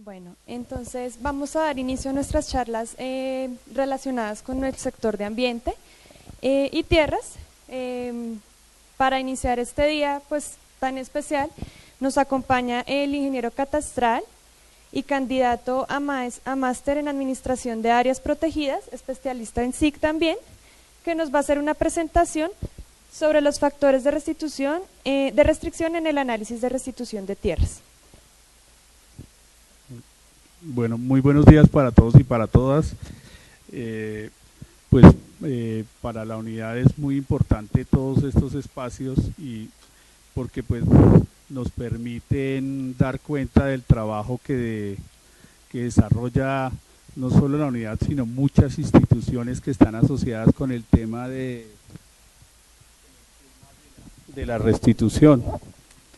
Bueno, entonces vamos a dar inicio a nuestras charlas relacionadas con el sector de ambiente y tierras. Para iniciar este día pues tan especial nos acompaña el ingeniero catastral y candidato a máster en administración de áreas protegidas, especialista en SIC también, que nos va a hacer una presentación sobre los factores de restitución, de restricción en el análisis de restitución de tierras. Bueno, muy buenos días para todos y para todas. Pues para la unidad es muy importante todos estos espacios y porque pues nos permiten dar cuenta del trabajo que desarrolla no solo la unidad, sino muchas instituciones que están asociadas con el tema de la restitución.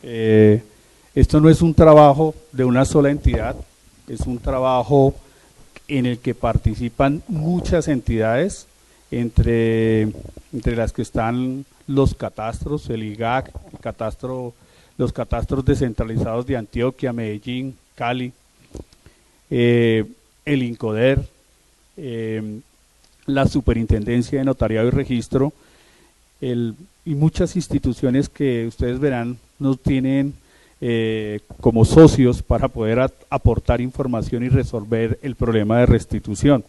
Esto no es un trabajo de una sola entidad, es un trabajo en el que participan muchas entidades, entre las que están los catastros, el IGAC, los catastros descentralizados de Antioquia, Medellín, Cali, el INCODER, la Superintendencia de Notariado y Registro, y muchas instituciones que ustedes verán nos tienen como socios para poder aportar información y resolver el problema de restitución.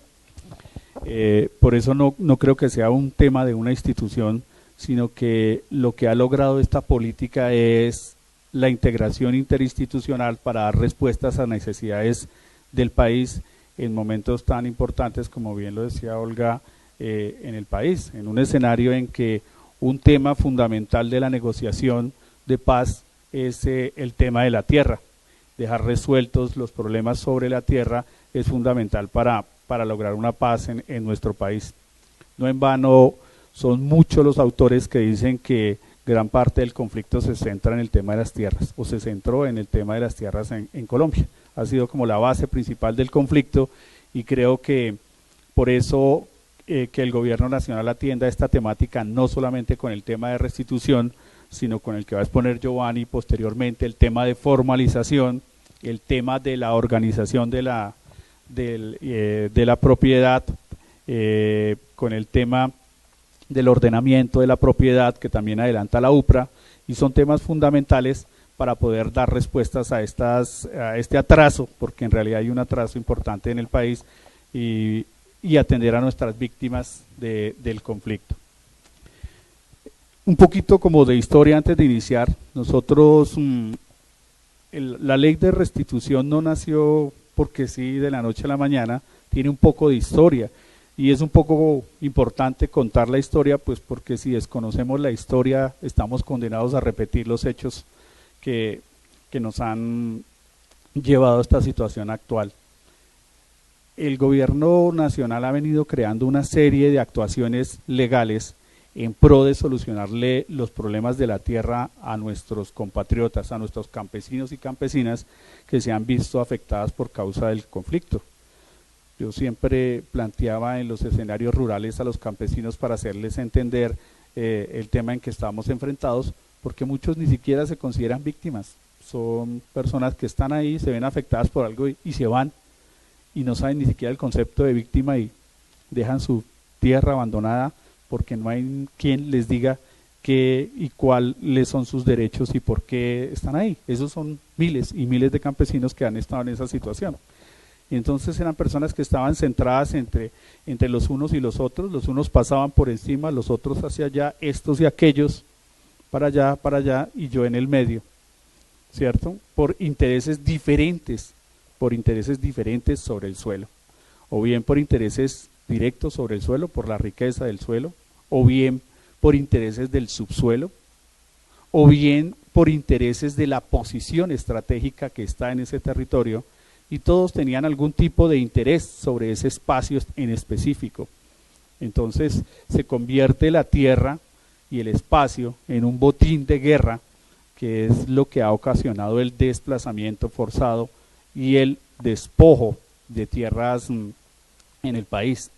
Por eso no creo que sea un tema de una institución, sino que lo que ha logrado esta política es la integración interinstitucional para dar respuestas a necesidades del país en momentos tan importantes como bien lo decía Olga en el país, en un escenario en que un tema fundamental de la negociación de paz es el tema de la tierra. Dejar resueltos los problemas sobre la tierra es fundamental para lograr una paz en nuestro país. No en vano son muchos los autores que dicen que gran parte del conflicto se centra en el tema de las tierras, o se centró en el tema de las tierras en Colombia. Ha sido como la base principal del conflicto y creo que por eso que el gobierno nacional atienda esta temática no solamente con el tema de restitución, sino con el que va a exponer Giovanni posteriormente, el tema de formalización, el tema de la organización de la propiedad, con el tema del ordenamiento de la propiedad que también adelanta la UPRA, y son temas fundamentales para poder dar respuestas a este atraso, porque en realidad hay un atraso importante en el país, y atender a nuestras víctimas del conflicto. Un poquito como de historia antes de iniciar. Nosotros, la ley de restitución no nació porque sí de la noche a la mañana, tiene un poco de historia y es un poco importante contar la historia, pues porque si desconocemos la historia estamos condenados a repetir los hechos que nos han llevado a esta situación actual. El gobierno nacional ha venido creando una serie de actuaciones legales en pro de solucionarle los problemas de la tierra a nuestros compatriotas, a nuestros campesinos y campesinas que se han visto afectadas por causa del conflicto. Yo siempre planteaba en los escenarios rurales a los campesinos para hacerles entender el tema en que estamos enfrentados, porque muchos ni siquiera se consideran víctimas, son personas que están ahí, se ven afectadas por algo y se van, y no saben ni siquiera el concepto de víctima y dejan su tierra abandonada porque no hay quien les diga qué y cuáles son sus derechos y por qué están ahí. Esos son miles y miles de campesinos que han estado en esa situación. Y entonces eran personas que estaban centradas entre los unos y los unos pasaban por encima, los otros hacia allá, estos y aquellos, para allá, y yo en el medio, ¿cierto? Por intereses diferentes sobre el suelo, o bien por intereses directos sobre el suelo, por la riqueza del suelo, o bien por intereses del subsuelo, o bien por intereses de la posición estratégica que está en ese territorio, y todos tenían algún tipo de interés sobre ese espacio en específico. Entonces se convierte la tierra y el espacio en un botín de guerra, que es lo que ha ocasionado el desplazamiento forzado y el despojo de tierras en el país.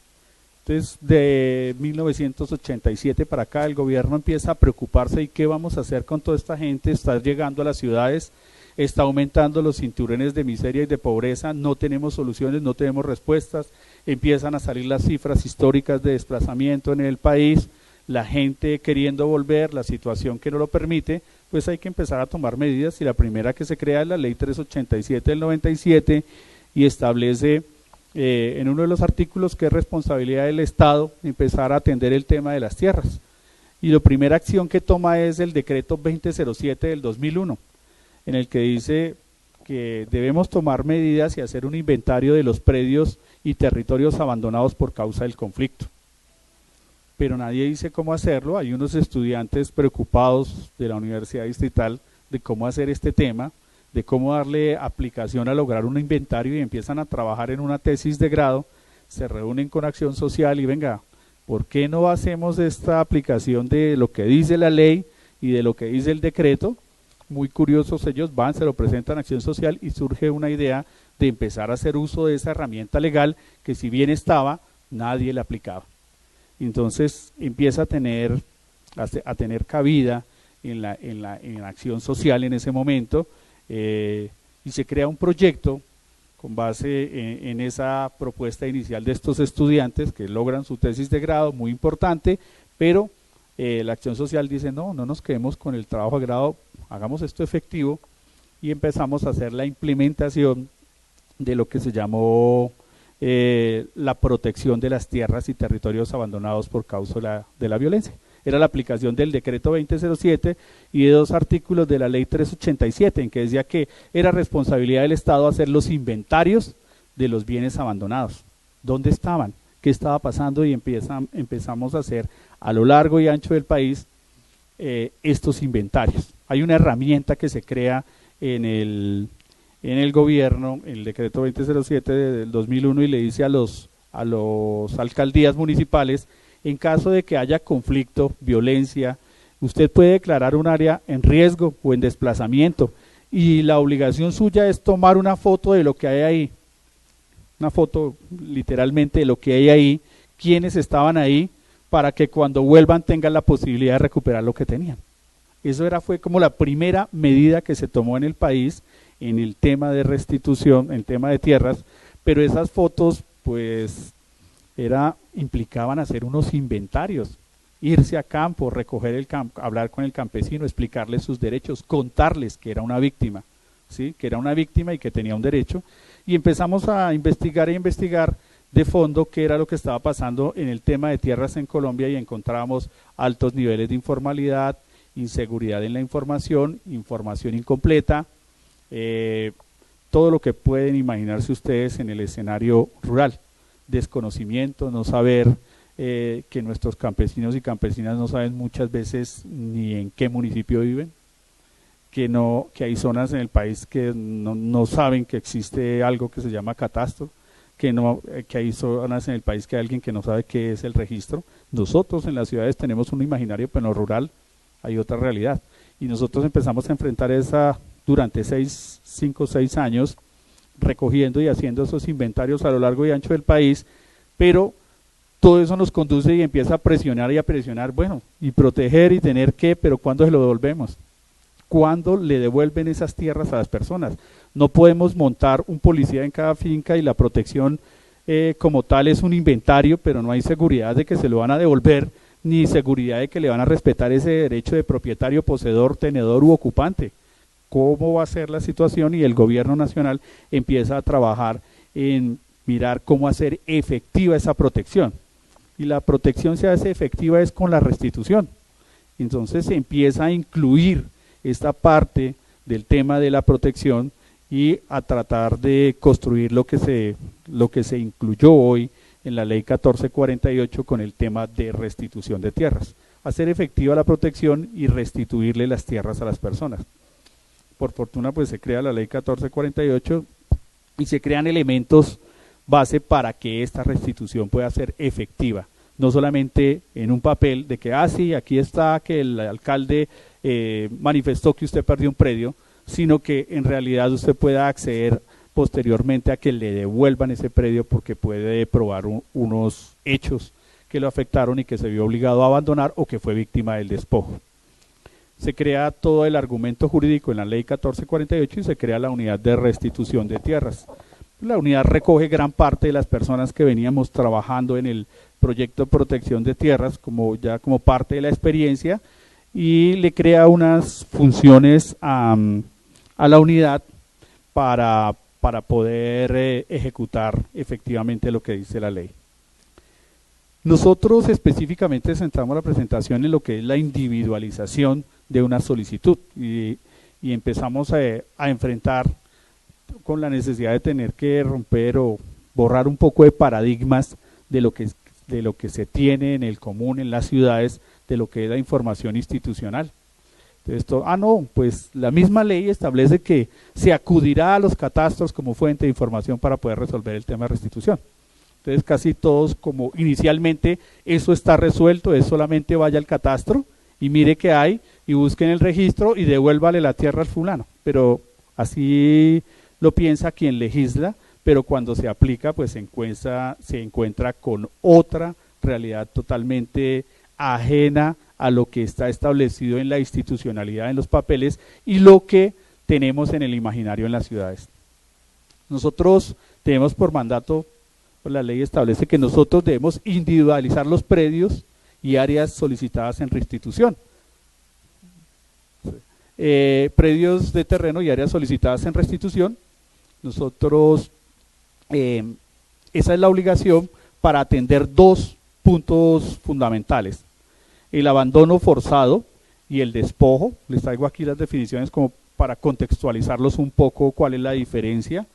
Entonces, de 1987 para acá, el gobierno empieza a preocuparse y qué vamos a hacer con toda esta gente, está llegando a las ciudades, está aumentando los cinturones de miseria y de pobreza, no tenemos soluciones, no tenemos respuestas, empiezan a salir las cifras históricas de desplazamiento en el país, la gente queriendo volver, la situación que no lo permite, pues hay que empezar a tomar medidas, y la primera que se crea es la ley 387 del 97 y establece en uno de los artículos que es responsabilidad del Estado empezar a atender el tema de las tierras. Y la primera acción que toma es el decreto 2007 del 2001, en el que dice que debemos tomar medidas y hacer un inventario de los predios y territorios abandonados por causa del conflicto. Pero nadie dice cómo hacerlo. Hay unos estudiantes preocupados de la Universidad Distrital de cómo hacer este tema, de cómo darle aplicación a lograr un inventario, y empiezan a trabajar en una tesis de grado, se reúnen con Acción Social y venga, ¿por qué no hacemos esta aplicación de lo que dice la ley y de lo que dice el decreto? Muy curiosos ellos van, se lo presentan a Acción Social y surge una idea de empezar a hacer uso de esa herramienta legal que si bien estaba, nadie la aplicaba. Entonces empieza a tener cabida en la acción social en ese momento, y se crea un proyecto con base en esa propuesta inicial de estos estudiantes que logran su tesis de grado, muy importante, pero la acción social dice no nos quedemos con el trabajo de grado, hagamos esto efectivo, y empezamos a hacer la implementación de lo que se llamó la protección de las tierras y territorios abandonados por causa de la violencia. Era la aplicación del decreto 2007 y de dos artículos de la ley 387, en que decía que era responsabilidad del Estado hacer los inventarios de los bienes abandonados. ¿Dónde estaban? ¿Qué estaba pasando? Y empezamos a hacer a lo largo y ancho del país estos inventarios. Hay una herramienta que se crea en el gobierno, el decreto 2007 del 2001, y le dice a los alcaldías municipales: en caso de que haya conflicto, violencia, usted puede declarar un área en riesgo o en desplazamiento, y la obligación suya es tomar una foto de lo que hay ahí, una foto literalmente de lo que hay ahí, quiénes estaban ahí, para que cuando vuelvan tengan la posibilidad de recuperar lo que tenían. Eso fue como la primera medida que se tomó en el país en el tema de restitución, en el tema de tierras, pero esas fotos pues implicaban hacer unos inventarios, irse a campo, recoger el campo, hablar con el campesino, explicarles sus derechos, contarles que era una víctima, ¿sí? Que era una víctima y que tenía un derecho, y empezamos a investigar de fondo qué era lo que estaba pasando en el tema de tierras en Colombia, y encontrábamos altos niveles de informalidad, inseguridad en la información incompleta, todo lo que pueden imaginarse ustedes en el escenario rural. Desconocimiento, no saber que nuestros campesinos y campesinas no saben muchas veces ni en qué municipio viven, que hay zonas en el país que no saben que existe algo que se llama catastro, que hay zonas en el país que hay alguien que no sabe qué es el registro. Nosotros en las ciudades tenemos un imaginario, pero en lo rural hay otra realidad, y nosotros empezamos a enfrentar esa durante 5 o 6 años, recogiendo y haciendo esos inventarios a lo largo y ancho del país, pero todo eso nos conduce y empieza a presionar, bueno, y proteger y tener que, pero ¿cuándo se lo devolvemos? ¿Cuándo le devuelven esas tierras a las personas? No podemos montar un policía en cada finca y la protección como tal es un inventario, pero no hay seguridad de que se lo van a devolver, ni seguridad de que le van a respetar ese derecho de propietario, poseedor, tenedor u ocupante. ¿Cómo va a ser la situación? Y el gobierno nacional empieza a trabajar en mirar cómo hacer efectiva esa protección. Y la protección se hace efectiva es con la restitución. Entonces se empieza a incluir esta parte del tema de la protección y a tratar de construir lo que se incluyó hoy en la ley 1448 con el tema de restitución de tierras. Hacer efectiva la protección y restituirle las tierras a las personas. Por fortuna pues se crea la ley 1448 y se crean elementos base para que esta restitución pueda ser efectiva, no solamente en un papel de que sí, aquí está que el alcalde manifestó que usted perdió un predio, sino que en realidad usted pueda acceder posteriormente a que le devuelvan ese predio porque puede probar unos hechos que lo afectaron y que se vio obligado a abandonar o que fue víctima del despojo. se crea todo el argumento jurídico en la ley 1448 y se crea la unidad de restitución de tierras. La unidad recoge gran parte de las personas que veníamos trabajando en el proyecto de protección de tierras como parte de la experiencia, y le crea unas funciones a la unidad para poder ejecutar efectivamente lo que dice la ley. Nosotros específicamente centramos la presentación en lo que es la individualización de una solicitud y empezamos a enfrentar con la necesidad de tener que romper o borrar un poco de paradigmas de lo que se tiene en el común, en las ciudades, de lo que es la información institucional. Entonces, no, pues la misma ley establece que se acudirá a los catastros como fuente de información para poder resolver el tema de restitución. Entonces casi todos, como inicialmente eso está resuelto, es solamente vaya al catastro y mire qué hay y busque en el registro y devuélvale la tierra al fulano. Pero así lo piensa quien legisla, pero cuando se aplica pues se encuentra con otra realidad totalmente ajena a lo que está establecido en la institucionalidad, en los papeles, y lo que tenemos en el imaginario en las ciudades. Nosotros tenemos por mandato, pues la ley establece que nosotros debemos individualizar los predios y áreas solicitadas en restitución. Predios de terreno y áreas solicitadas en restitución, nosotros, esa es la obligación para atender dos puntos fundamentales: el abandono forzado y el despojo. Les traigo aquí las definiciones como para contextualizarlos un poco cuál es la diferencia.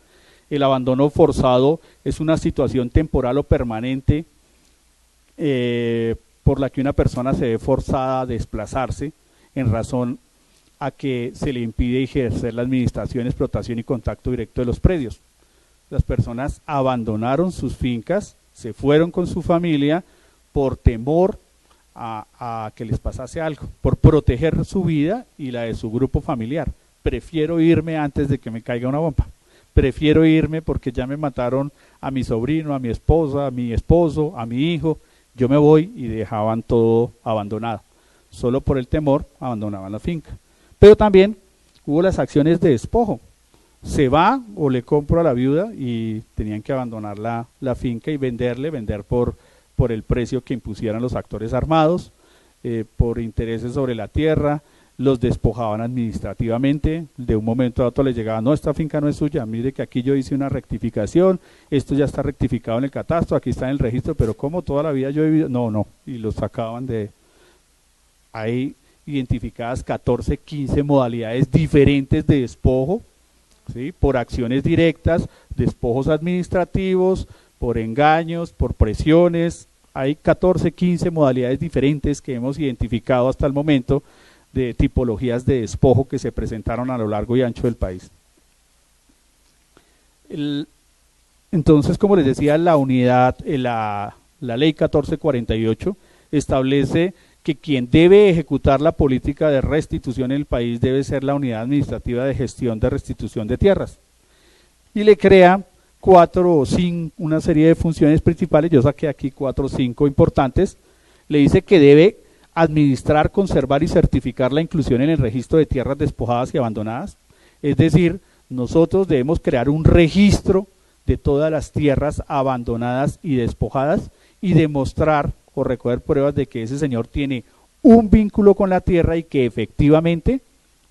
El abandono forzado es una situación temporal o permanente por la que una persona se ve forzada a desplazarse en razón a que se le impide ejercer la administración, explotación y contacto directo de los predios. Las personas abandonaron sus fincas, se fueron con su familia por temor a que les pasase algo, por proteger su vida y la de su grupo familiar. Prefiero irme antes de que me caiga una bomba. Prefiero irme porque ya me mataron a mi sobrino, a mi esposa, a mi esposo, a mi hijo. Yo me voy, y dejaban todo abandonado. Solo por el temor abandonaban la finca. Pero también hubo las acciones de despojo. Se va o le compro a la viuda y tenían que abandonar la finca y vender por el precio que impusieran los actores armados, por intereses sobre la tierra. Los despojaban administrativamente, de un momento a otro les llegaba: no, esta finca no es suya, mire que aquí yo hice una rectificación, esto ya está rectificado en el catastro, aquí está en el registro, pero ¿cómo toda la vida yo he vivido? No, y los sacaban de... Hay identificadas 14, 15 modalidades diferentes de despojo, ¿sí? Por acciones directas, despojos administrativos, por engaños, por presiones. Hay 14, 15 modalidades diferentes que hemos identificado hasta el momento de tipologías de despojo que se presentaron a lo largo y ancho del país. Entonces, como les decía, la ley 1448 establece que quien debe ejecutar la política de restitución en el país debe ser la Unidad Administrativa de Gestión de Restitución de Tierras, y le crea 4 o 5, una serie de funciones principales. Yo saqué aquí 4 o 5 importantes. Le dice que debe administrar, conservar y certificar la inclusión en el registro de tierras despojadas y abandonadas. Es decir, nosotros debemos crear un registro de todas las tierras abandonadas y despojadas y demostrar o recoger pruebas de que ese señor tiene un vínculo con la tierra y que efectivamente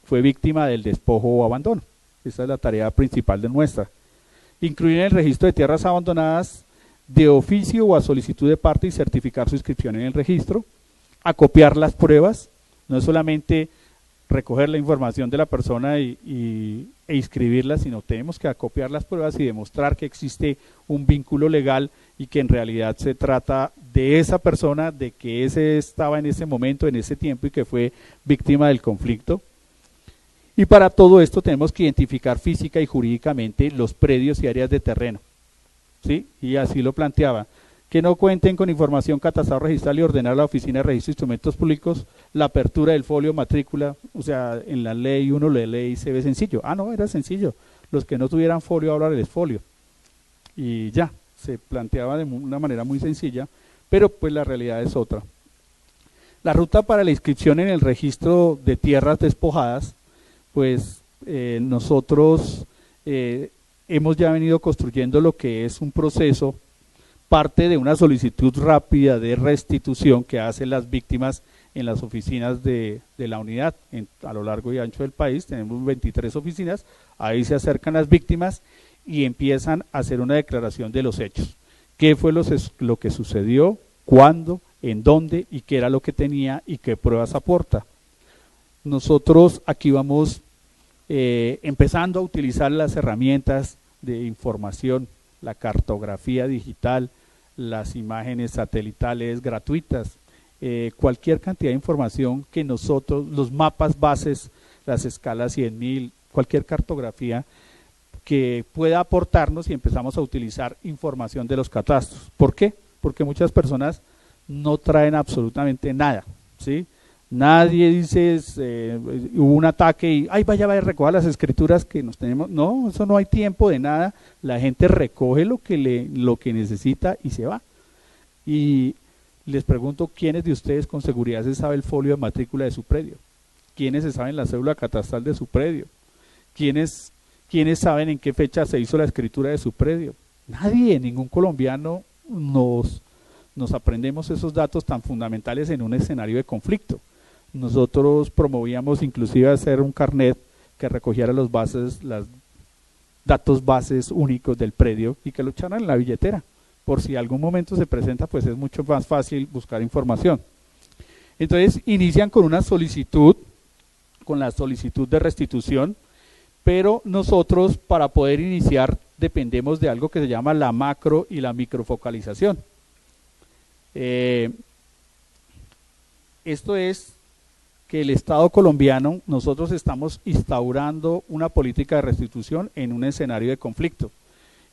fue víctima del despojo o abandono. Esa es la tarea principal de nuestra. Incluir en el registro de tierras abandonadas de oficio o a solicitud de parte y certificar su inscripción en el registro. Acopiar las pruebas, no es solamente recoger la información de la persona e inscribirla, sino tenemos que acopiar las pruebas y demostrar que existe un vínculo legal y que en realidad se trata de esa persona, de que ese estaba en ese momento, en ese tiempo, y que fue víctima del conflicto. Y para todo esto tenemos que identificar física y jurídicamente los predios y áreas de terreno, ¿sí? Y así lo planteaba: que no cuenten con información catastral registral y ordenar a la Oficina de Registro de Instrumentos Públicos la apertura del folio matrícula. O sea, en la ley uno le lee y se ve sencillo. No, era sencillo. Los que no tuvieran folio, hablar del folio. Y ya, se planteaba de una manera muy sencilla, pero pues la realidad es otra. La ruta para la inscripción en el registro de tierras despojadas, pues nosotros hemos ya venido construyendo lo que es un proceso, parte de una solicitud rápida de restitución que hacen las víctimas en las oficinas de la unidad a lo largo y ancho del país. Tenemos 23 oficinas, ahí se acercan las víctimas y empiezan a hacer una declaración de los hechos. ¿Qué fue lo que sucedió? ¿Cuándo? ¿En dónde? ¿Y qué era lo que tenía? ¿Y qué pruebas aporta? Nosotros aquí vamos empezando a utilizar las herramientas de información, la cartografía digital, las imágenes satelitales gratuitas, cualquier cantidad de información que nosotros, los mapas bases, las escalas 100.000, cualquier cartografía que pueda aportarnos, y empezamos a utilizar información de los catastros. ¿Por qué? Porque muchas personas no traen absolutamente nada, ¿sí? Nadie dice, hubo un ataque y, ay, vaya a recoger las escrituras que nos tenemos. No, eso no hay tiempo de nada. La gente recoge lo que necesita y se va. Y les pregunto, ¿quiénes de ustedes con seguridad se sabe el folio de matrícula de su predio? ¿Quiénes se saben la cédula catastral de su predio? ¿Quiénes saben en qué fecha se hizo la escritura de su predio? Nadie, ningún colombiano nos aprendemos esos datos tan fundamentales en un escenario de conflicto. Nosotros promovíamos inclusive hacer un carnet que recogiera los datos bases únicos del predio y que lo echaran en la billetera. Por si algún momento se presenta, pues es mucho más fácil buscar información. Entonces inician con una solicitud, con la solicitud de restitución, pero nosotros para poder iniciar dependemos de algo que se llama la macro y la microfocalización. Esto es que el Estado colombiano, nosotros estamos instaurando una política de restitución en un escenario de conflicto,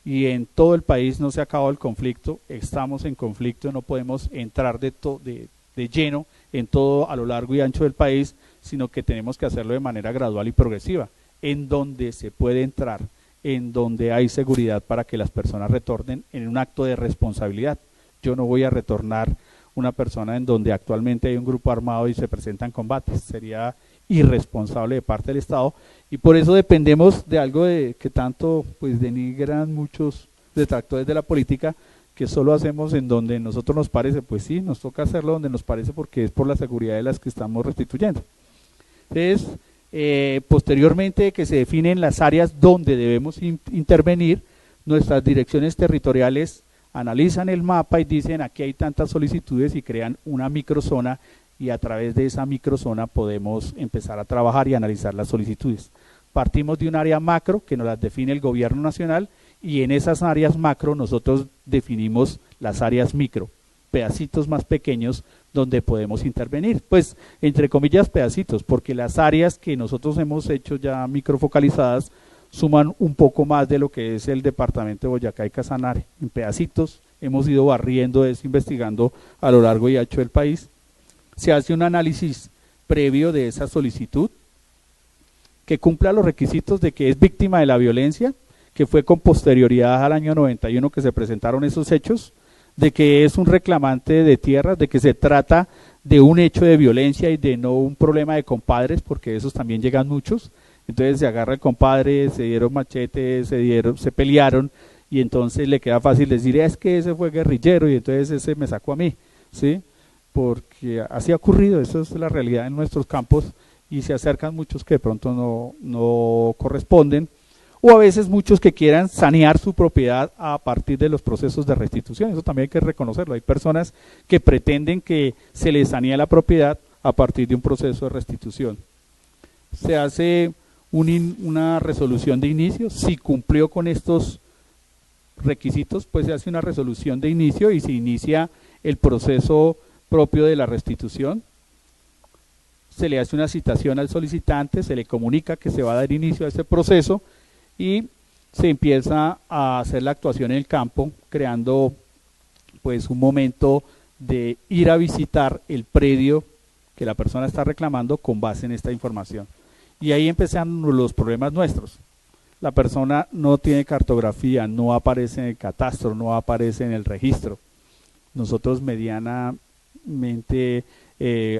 y en todo el país no se ha acabado el conflicto, estamos en conflicto, no podemos entrar de lleno en todo a lo largo y ancho del país, sino que tenemos que hacerlo de manera gradual y progresiva, en donde se puede entrar, en donde hay seguridad para que las personas retornen en un acto de responsabilidad. Yo no voy a retornar una persona en donde actualmente hay un grupo armado y se presentan combates, sería irresponsable de parte del Estado, y por eso dependemos de algo que tanto pues denigran muchos detractores de la política, que solo hacemos en donde nosotros nos parece. Pues sí, nos toca hacerlo donde nos parece porque es por la seguridad de las que estamos restituyendo. Entonces, posteriormente que se definen las áreas donde debemos intervenir, nuestras direcciones territoriales analizan el mapa y dicen aquí hay tantas solicitudes y crean una microzona, y a través de esa microzona podemos empezar a trabajar y analizar las solicitudes. Partimos de un área macro que nos las define el gobierno nacional, y en esas áreas macro nosotros definimos las áreas micro, pedacitos más pequeños donde podemos intervenir, pues entre comillas pedacitos, porque las áreas que nosotros hemos hecho ya microfocalizadas suman un poco más de lo que es el departamento de Boyacá y Casanare. En pedacitos hemos ido barriendo eso, investigando a lo largo y ancho del país. Se hace un análisis previo de esa solicitud que cumpla los requisitos de que es víctima de la violencia, que fue con posterioridad al año 91 que se presentaron esos hechos, de que es un reclamante de tierras, de que se trata de un hecho de violencia y de no un problema de compadres, porque esos también llegan muchos. Entonces se agarra el compadre, se dieron machetes, se pelearon, y entonces le queda fácil decir, es que ese fue guerrillero y entonces ese me sacó a mí, ¿sí? Porque así ha ocurrido, eso es la realidad en nuestros campos, y se acercan muchos que de pronto no corresponden, o a veces muchos que quieran sanear su propiedad a partir de los procesos de restitución. Eso también hay que reconocerlo. Hay personas que pretenden que se les sanee la propiedad a partir de un proceso de restitución. Se hace una resolución de inicio. Si cumplió con estos requisitos, pues se hace una resolución de inicio y se inicia el proceso propio de la restitución. Se le hace una citación al solicitante, se le comunica que se va a dar inicio a ese proceso, y se empieza a hacer la actuación en el campo, creando pues un momento de ir a visitar el predio que la persona está reclamando con base en esta información. Y ahí empiezan los problemas nuestros. La persona no tiene cartografía, no aparece en el catastro, no aparece en el registro. Nosotros medianamente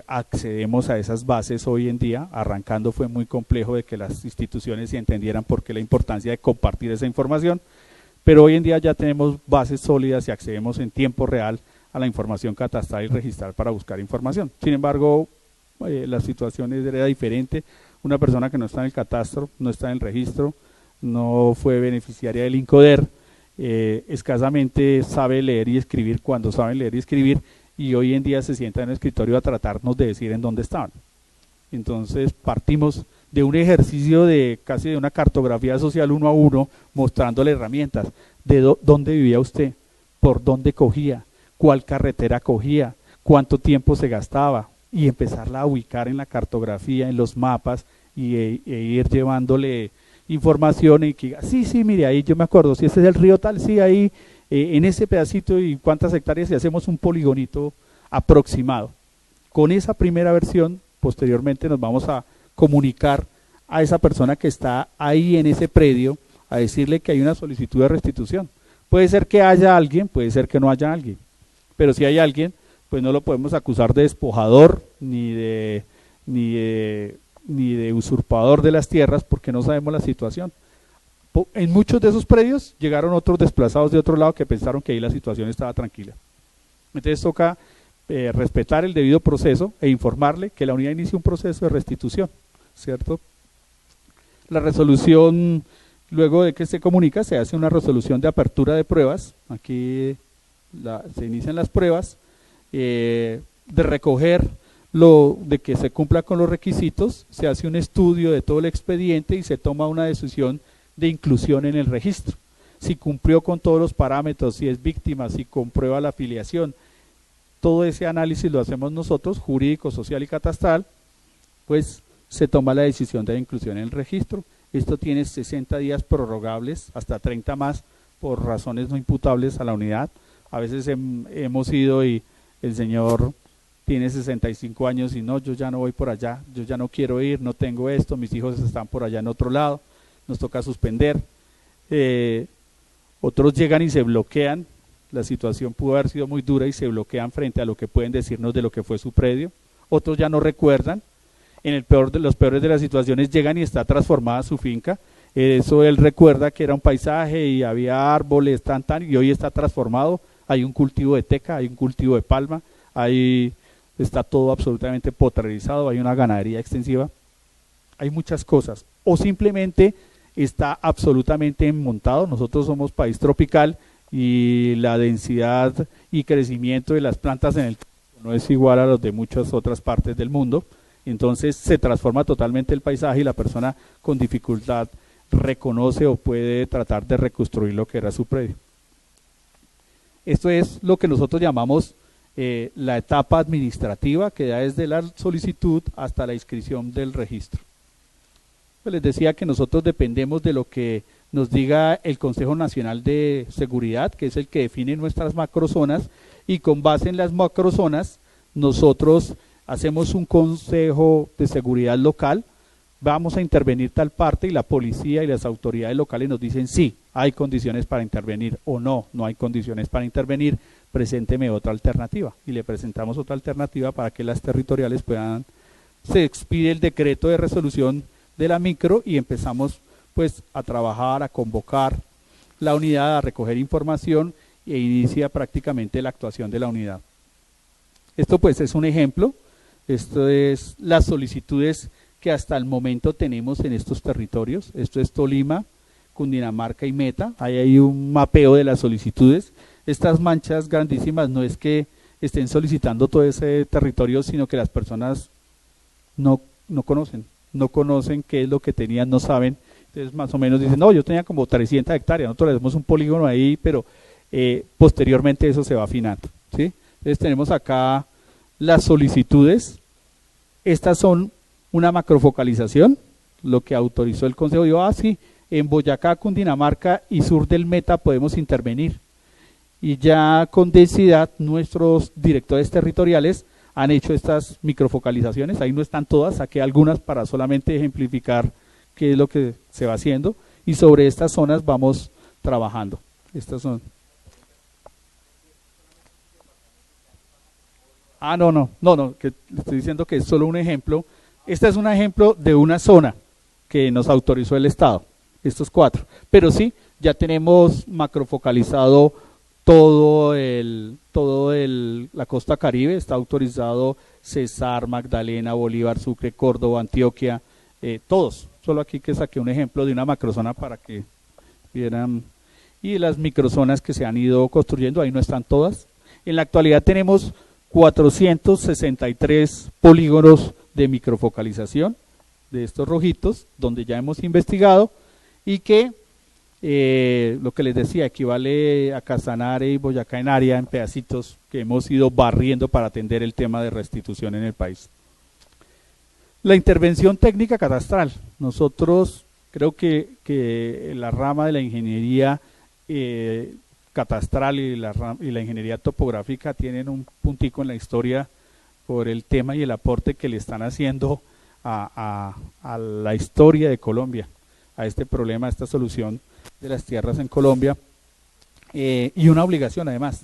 accedemos a esas bases hoy en día. Arrancando fue muy complejo de que las instituciones se entendieran por qué la importancia de compartir esa información, pero hoy en día ya tenemos bases sólidas y accedemos en tiempo real a la información catastral y registral para buscar información. Sin embargo, la situación era diferente. Una persona que no está en el catastro, no está en el registro, no fue beneficiaria del INCODER, escasamente sabe leer y escribir cuando saben leer y escribir, y hoy en día se sienta en el escritorio a tratarnos de decir en dónde estaban. Entonces partimos de un ejercicio de casi de una cartografía social 1 a 1, mostrándole herramientas de dónde vivía usted, por dónde cogía, cuál carretera cogía, cuánto tiempo se gastaba, y empezarla a ubicar en la cartografía, en los mapas, e ir llevándole información y que diga, sí, mire, ahí yo me acuerdo, si ese es el río tal, sí, ahí en ese pedacito y cuántas hectáreas, y hacemos un poligonito aproximado. Con esa primera versión, posteriormente nos vamos a comunicar a esa persona que está ahí en ese predio, a decirle que hay una solicitud de restitución. Puede ser que haya alguien, puede ser que no haya alguien, pero si hay alguien, pues no lo podemos acusar de despojador ni de usurpador de las tierras, porque no sabemos la situación. En muchos de esos predios llegaron otros desplazados de otro lado que pensaron que ahí la situación estaba tranquila. Entonces toca respetar el debido proceso e informarle que la unidad inicia un proceso de restitución, ¿cierto? La resolución, luego de que se comunica, se hace una resolución de apertura de pruebas. Aquí se inician las pruebas, de recoger de que se cumpla con los requisitos, se hace un estudio de todo el expediente y se toma una decisión de inclusión en el registro. Si cumplió con todos los parámetros, si es víctima, si comprueba la afiliación, todo ese análisis lo hacemos nosotros, jurídico, social y catastral, pues se toma la decisión de inclusión en el registro. Esto tiene 60 días prorrogables, hasta 30 más, por razones no imputables a la unidad. A veces hemos ido y el señor tiene 65 años y no, yo ya no voy por allá, yo ya no quiero ir, no tengo esto, mis hijos están por allá en otro lado, nos toca suspender. Otros llegan y se bloquean, la situación pudo haber sido muy dura y se bloquean frente a lo que pueden decirnos de lo que fue su predio. Otros ya no recuerdan. En el peor de los peores de las situaciones llegan y está transformada su finca. Eso él recuerda que era un paisaje y había árboles, y hoy está transformado. Hay un cultivo de teca, hay un cultivo de palma, está todo absolutamente potrerizado, hay una ganadería extensiva, hay muchas cosas. O simplemente está absolutamente montado. Nosotros somos país tropical y la densidad y crecimiento de las plantas en el no es igual a los de muchas otras partes del mundo. Entonces se transforma totalmente el paisaje y la persona con dificultad reconoce o puede tratar de reconstruir lo que era su predio. Esto es lo que nosotros llamamos la etapa administrativa, que da desde la solicitud hasta la inscripción del registro. Pues les decía que nosotros dependemos de lo que nos diga el Consejo Nacional de Seguridad, que es el que define nuestras macrozonas, y con base en las macrozonas nosotros hacemos un consejo de seguridad local, vamos a intervenir tal parte y la policía y las autoridades locales nos dicen sí, hay condiciones para intervenir, o no, no hay condiciones para intervenir, presénteme otra alternativa, y le presentamos otra alternativa para que las territoriales se expide el decreto de resolución de la micro y empezamos pues a trabajar, a convocar la unidad, a recoger información e inicia prácticamente la actuación de la unidad. Esto pues es un ejemplo, esto es las solicitudes que hasta el momento tenemos en estos territorios. Esto es Tolima, Cundinamarca y Meta. Ahí hay un mapeo de las solicitudes. Estas manchas grandísimas no es que estén solicitando todo ese territorio, sino que las personas no conocen qué es lo que tenían, no saben. Entonces más o menos dicen, no, yo tenía como 300 hectáreas, nosotros le damos un polígono ahí, pero posteriormente eso se va afinando, ¿sí? Entonces tenemos acá las solicitudes. Estas son una macrofocalización, lo que autorizó el Consejo. Dijo, sí, en Boyacá, Cundinamarca y sur del Meta podemos intervenir. Y ya con densidad nuestros directores territoriales han hecho estas microfocalizaciones. Ahí no están todas, saqué algunas para solamente ejemplificar qué es lo que se va haciendo. Y sobre estas zonas vamos trabajando. Estas son. No, que le estoy diciendo que es solo un ejemplo. Este es un ejemplo de una zona que nos autorizó el Estado, estos 4. Pero sí, ya tenemos macrofocalizado la costa Caribe, está autorizado Cesar, Magdalena, Bolívar, Sucre, Córdoba, Antioquia, todos. Solo aquí que saqué un ejemplo de una macrozona para que vieran. Y las microzonas que se han ido construyendo, ahí no están todas. En la actualidad tenemos 463 polígonos de microfocalización de estos rojitos, donde ya hemos investigado y que lo que les decía equivale a Casanare y Boyacá en área, en pedacitos que hemos ido barriendo para atender el tema de restitución en el país. La intervención técnica catastral. Nosotros creo que la rama de la ingeniería catastral y la ingeniería topográfica tienen un puntico en la historia por el tema y el aporte que le están haciendo a la historia de Colombia, a este problema, a esta solución de las tierras en Colombia, y una obligación además.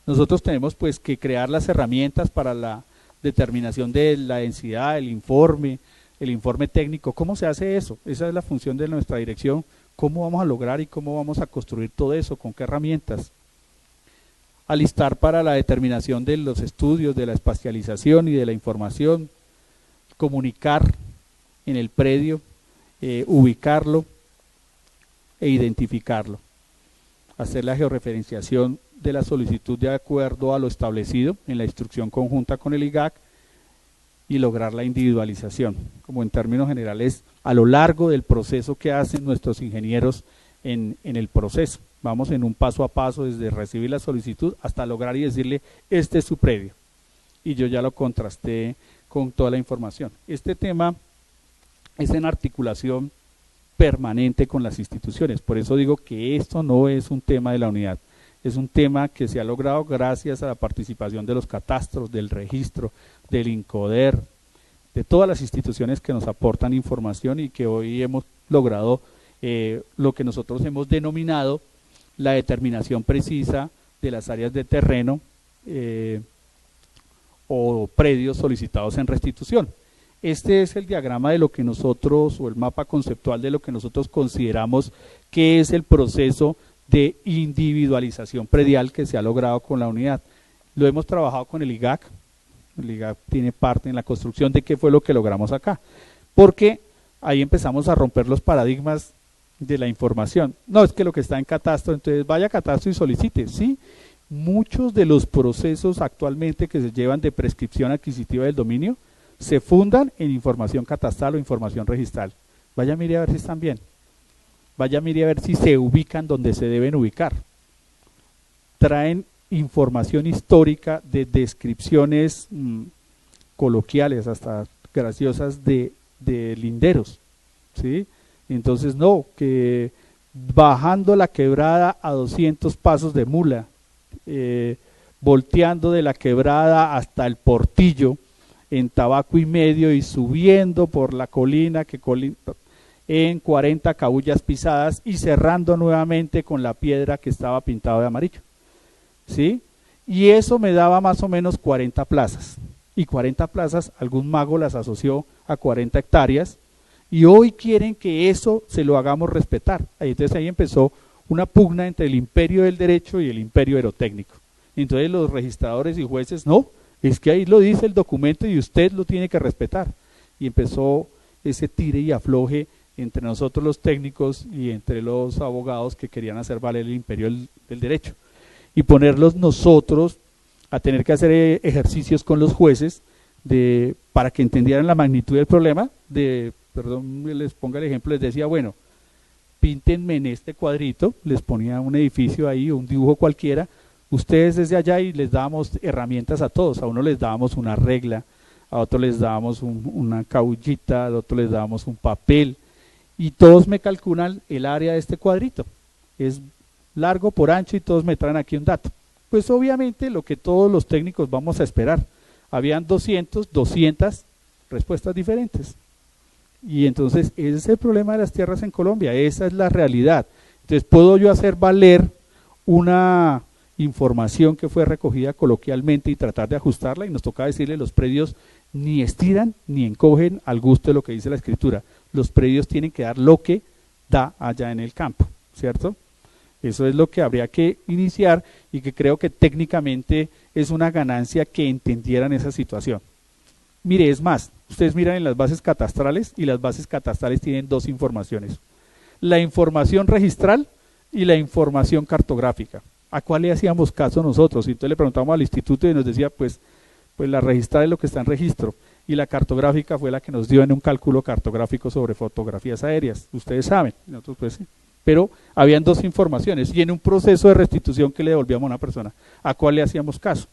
Nosotros tenemos pues que crear las herramientas para la determinación de la densidad, el informe técnico. ¿Cómo se hace eso? Esa es la función de nuestra dirección. ¿Cómo vamos a lograr y cómo vamos a construir todo eso? ¿Con qué herramientas? Alistar para la determinación de los estudios, de la espacialización y de la información, comunicar en el predio, ubicarlo e identificarlo, hacer la georreferenciación de la solicitud de acuerdo a lo establecido en la instrucción conjunta con el IGAC y lograr la individualización, como en términos generales a lo largo del proceso que hacen nuestros ingenieros en el proceso. Vamos en un paso a paso desde recibir la solicitud hasta lograr y decirle, este es su predio. Y yo ya lo contrasté con toda la información. Este tema es en articulación permanente con las instituciones. Por eso digo que esto no es un tema de la unidad. Es un tema que se ha logrado gracias a la participación de los catastros, del registro, del INCODER, de todas las instituciones que nos aportan información y que hoy hemos logrado lo que nosotros hemos denominado la determinación precisa de las áreas de terreno o predios solicitados en restitución. Este es el diagrama de lo que nosotros, o el mapa conceptual de lo que nosotros consideramos que es el proceso de individualización predial que se ha logrado con la unidad. Lo hemos trabajado con el IGAC tiene parte en la construcción de qué fue lo que logramos acá, porque ahí empezamos a romper los paradigmas de la información. No, es que lo que está en catastro, entonces vaya a catastro y solicite, ¿sí? Muchos de los procesos actualmente que se llevan de prescripción adquisitiva del dominio se fundan en información catastral o información registral. Vaya, mire a ver si están bien. Vaya, mire a ver si se ubican donde se deben ubicar. Traen información histórica de descripciones coloquiales, hasta graciosas, de linderos, ¿sí? Entonces, no, que bajando la quebrada a 200 pasos de mula, volteando de la quebrada hasta el Portillo, en tabaco y medio, y subiendo por la colina en 40 cabullas pisadas y cerrando nuevamente con la piedra que estaba pintado de amarillo, ¿sí? Y eso me daba más o menos 40 plazas, y 40 plazas algún mago las asoció a 40 hectáreas, y hoy quieren que eso se lo hagamos respetar. Entonces ahí empezó una pugna entre el imperio del derecho y el imperio aerotécnico. Entonces los registradores y jueces, no, es que ahí lo dice el documento y usted lo tiene que respetar. Y empezó ese tire y afloje entre nosotros los técnicos y entre los abogados que querían hacer valer el imperio del derecho. Y ponerlos nosotros a tener que hacer ejercicios con los jueces para que entendieran la magnitud del problema. Perdón, les ponga el ejemplo, les decía, bueno, píntenme en este cuadrito, les ponía un edificio ahí, un dibujo cualquiera, ustedes desde allá, y les dábamos herramientas a todos. A uno les dábamos una regla, a otro les dábamos una cabullita, a otro les dábamos un papel, y todos me calculan el área de este cuadrito. Es largo por ancho y todos me traen aquí un dato. Pues obviamente lo que todos los técnicos vamos a esperar. Habían 200 respuestas diferentes. Y entonces ese es el problema de las tierras en Colombia, esa es la realidad. Entonces puedo yo hacer valer una información que fue recogida coloquialmente y tratar de ajustarla, y nos toca decirle los predios ni estiran ni encogen al gusto de lo que dice la escritura. Los predios tienen que dar lo que da allá en el campo, ¿cierto? Eso es lo que habría que iniciar y que creo que técnicamente es una ganancia que entendieran esa situación. Mire, es más, ustedes miran en las bases catastrales y las bases catastrales tienen dos informaciones. La información registral y la información cartográfica. ¿A cuál le hacíamos caso nosotros? Y entonces le preguntamos al instituto y nos decía, pues la registral es lo que está en registro y la cartográfica fue la que nos dio en un cálculo cartográfico sobre fotografías aéreas. Ustedes saben, nosotros pues sí. Pero habían dos informaciones y en un proceso de restitución que le devolvíamos a una persona, ¿a cuál le hacíamos caso?